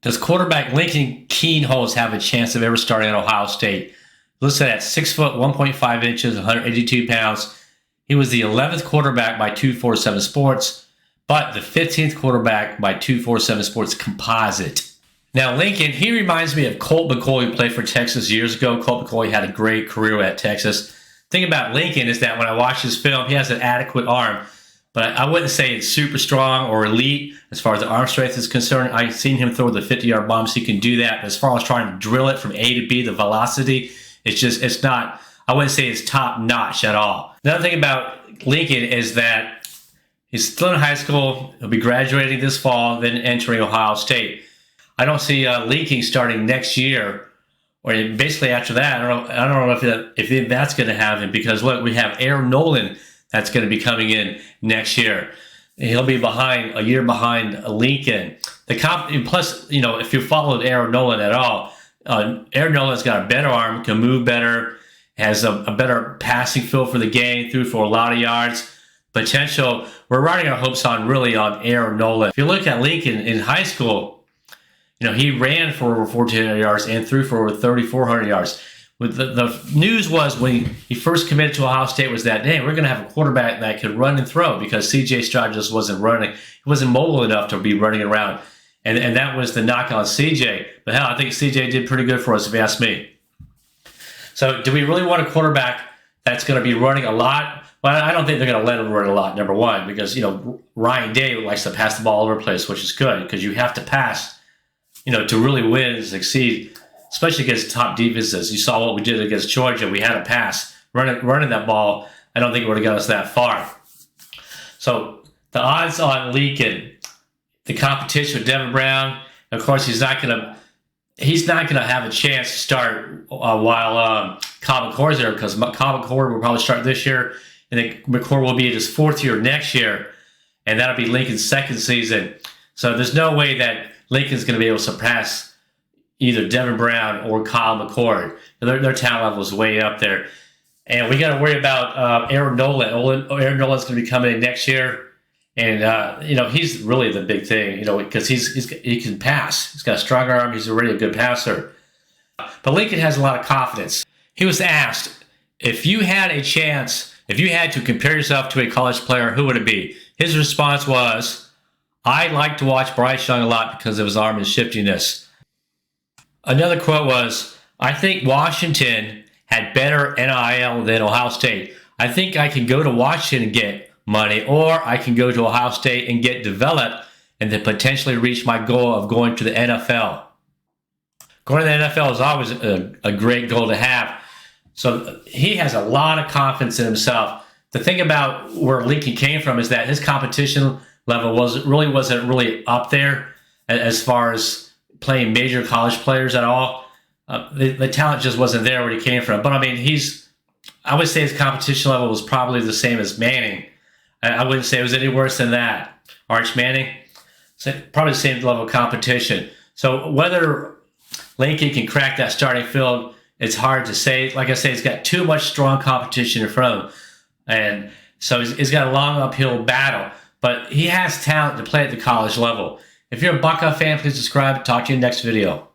Does quarterback Lincoln Kienholz have a chance of ever starting at Ohio State? Listed at 6 foot 1.5 inches, 182 pounds. He was the 11th quarterback by 247 Sports, but the 15th quarterback by 247 Sports composite. Now, Lincoln, he reminds me of Colt McCoy, who played for Texas years ago. Colt McCoy had a great career at Texas. The thing about Lincoln is that when I watch his film, he has an adequate arm, but I wouldn't say it's super strong or elite as far as the arm strength is concerned. I've seen him throw the 50-yard bombs. He can do that. But as far as trying to drill it from A to B, the velocity, it's not, I wouldn't say it's top notch at all. Another thing about Lincoln is that he's still in high school. He'll be graduating this fall, then entering Ohio State. I don't see Lincoln starting next year, or basically after that. I don't know if that's going to happen, because look, we have Aaron Nolan that's going to be coming in next year. He'll be a year behind Lincoln. Plus, if you followed Aaron Nolan at all, Aaron Nolan's got a better arm, can move better, has a better passing feel for the game, threw for a lot of yards. Potential, we're riding our hopes on Aaron Nolan. If you look at Lincoln in high school, he ran for over 1,400 yards and threw for over 3,400 yards. The news was when he first committed to Ohio State was that, hey, we're going to have a quarterback that could run and throw, because C.J. Stroud just wasn't running. He wasn't mobile enough to be running around. And that was the knock on C.J. But hell, I think C.J. did pretty good for us, if you ask me. So do we really want a quarterback that's going to be running a lot? Well, I don't think they're going to let him run a lot, number one, because, Ryan Day likes to pass the ball all over the place, which is good, because you have to pass, to really win and succeed, especially against top defenses. You saw what we did against Georgia. We had a pass. Running that ball, I don't think it would have got us that far. So the odds on Lincoln, the competition with Devin Brown, of course, he's not going to have a chance to start while Cobb McCord's there, because Cobb McCord will probably start this year, and then McCord will be in his fourth year next year, and that'll be Lincoln's second season. So there's no way that Lincoln's going to be able to surpass either Devin Brown or Kyle McCord. Their talent level is way up there. And we got to worry about Aaron Nolan. Aaron Nolan's going to be coming in next year. And, he's really the big thing, because he can pass. He's got a strong arm. He's already a good passer. But Lincoln has a lot of confidence. He was asked, if you had to compare yourself to a college player, who would it be? His response was, I like to watch Bryce Young a lot because of his arm and shiftiness. Another quote was, I think Washington had better NIL than Ohio State. I think I can go to Washington and get money, or I can go to Ohio State and get developed and then potentially reach my goal of going to the NFL. Going to the NFL is always a great goal to have. So he has a lot of confidence in himself. The thing about where Lincoln came from is that his competition level wasn't really up there as far as playing major college players at all. The talent just wasn't there where he came from. But I mean, I would say his competition level was probably the same as Manning. I wouldn't say it was any worse than that. Arch Manning, so probably the same level of competition. So whether Lincoln can crack that starting field, it's hard to say. Like I say, he's got too much strong competition in front of him. And so he's got a long uphill battle. But he has talent to play at the college level. If you're a Buckeye fan, please subscribe. Talk to you in the next video.